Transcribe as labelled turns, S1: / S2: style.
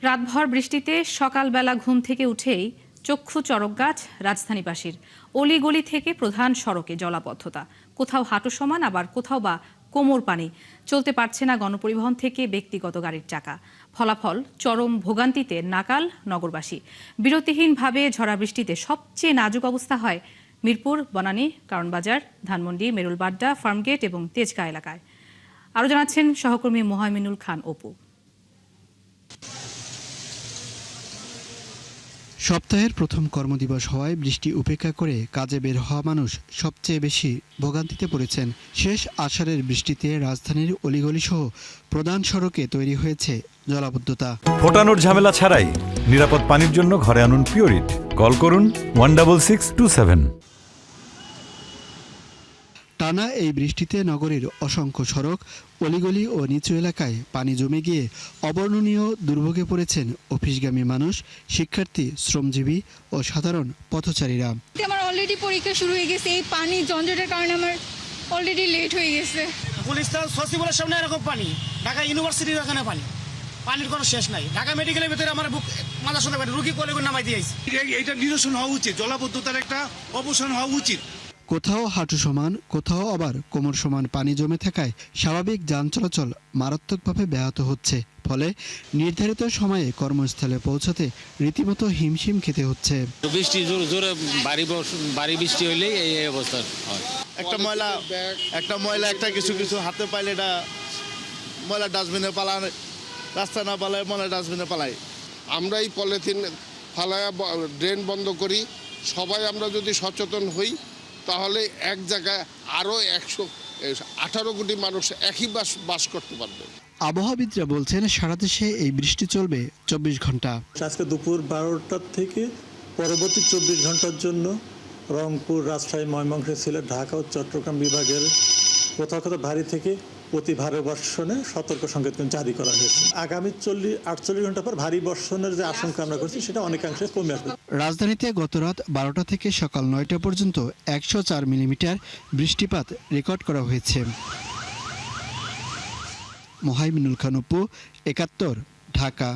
S1: রাতভর বৃষ্টিতে সকালবেলা ঘুম থেকে উঠেই চক্ষু চড়ক গাছ রাজধানীবাসীর। অলিগলি থেকে প্রধান সড়কে জলাবদ্ধতা, কোথাও হাঁটু সমান, আবার কোথাও বা কোমর পানি। চলতে পারছে না গণপরিবহন থেকে ব্যক্তিগত গাড়ির চাকা। ফলাফল, চরম ভোগান্তিতে নাকাল নগরবাসী। বিরতিহীনভাবে ঝরা বৃষ্টিতে সবচেয়ে নাজুক অবস্থা হয় মিরপুর, বনানী, কারওয়ানবাজার, ধানমন্ডি, মেরুলবাড্ডা, ফার্মগেট এবং তেজগাঁ এলাকায়। আরও জানাচ্ছেন সহকর্মী মোহাইমিনুল খান অপু।
S2: সপ্তাহের প্রথম কর্মদিবস হওয়ায় বৃষ্টি উপেক্ষা করে কাজে বের হওয়া মানুষ সবচেয়ে বেশি ভোগান্তিতে পড়েছেন। শেষ আষাঢ়ের বৃষ্টিতে রাজধানীর অলিগলি সহ প্রধান সড়কে তৈরি হয়েছে জলাবদ্ধতা।
S3: ফোটানোর ঝামেলা ছাড়াই নিরাপদ পানির জন্য ঘরে আনুন পিওরিট। কল করুন 16627।
S2: টানা এই বৃষ্টিতে নগরীর অসংখ্য সড়ক, অলিগলি ও নিচু এলাকায় পানি জমে গিয়ে অবর্ণনীয় দুর্ভোগে পড়েছেন অফিসগামী মানুষ, শিক্ষার্থী, শ্রমজীবী ও সাধারণ পথচারীরা।
S4: আমার অলরেডি পরীক্ষা শুরু হয়ে গেছে, এই পানি ঝঞ্ঝাটের কারণে আমার অলরেডি লেট হয়ে গেছে।
S5: গুলিস্তান সচিবালয়ের সামনে এরকম পানি, ঢাকা ইউনিভার্সিটির ওখানে পানি, পানির কোনো শেষ নাই। ঢাকা মেডিকেলের ভিতরে আমার মাথা শোনা রুগী কোলে নামাই দিয়েছে।
S6: এটা নিরসন হওয়া উচিত, জলাবদ্ধতার একটা অবসান হওয়া উচিত।
S2: কোথাও হাঁটু সমান, কোথাও আবার কোমর সমান পানি জমে থাকায় স্বাভাবিক যান চলাচল মারাত্মকভাবে ব্যাহত হচ্ছে। ফলে নির্ধারিত সময়ে কর্মস্থলে পৌঁছাতে রীতিমতো হিমশিম খেতে হচ্ছে।
S7: বৃষ্টি জোরে ভারী বৃষ্টি হইলেই এই অবস্থা হয়।
S8: একটা ময়লা একটা কিছু হাতে পাইলে এটা ময়লা ডাস্টবিনে পালায়, রাস্তা না পালায় ময়লা ডাস্টবিনে পালায়।
S9: আমরা এই পলিথিন ফালায়া ড্রেন বন্ধ করি। সবাই আমরা যদি সচেতন হই তাহলে এক জায়গায় আরও 118 কোটি মানুষ একই বাস করতে পারবে।
S2: আবহাওয়াবিদরা বলছেন সারা দেশে এই বৃষ্টি চলবে 24 ঘন্টা।
S10: আজকে দুপুর 12টার থেকে পরবর্তী 24 ঘন্টার জন্য রংপুর, রাজশাহী, ময়মনসিংহ, সিলেট, ঢাকা ও চট্টগ্রাম বিভাগের কোথাও কোথাও ভারী থেকে অতি ভারী বর্ষণে সতর্ক সংকেত জারি করা হয়েছে। আগামী 48 ঘন্টা পর ভারী বর্ষণের যে আশঙ্কা আমরা করছি সেটা অনেকাংশে কমে আসবে।
S2: রাজধানীতে গত রাত 12টা থেকে সকাল 9টা পর্যন্ত 104 মিলিমিটার বৃষ্টিপাত রেকর্ড করা হয়েছে। মোহাইমিনুল খান অপু, 71, ঢাকা।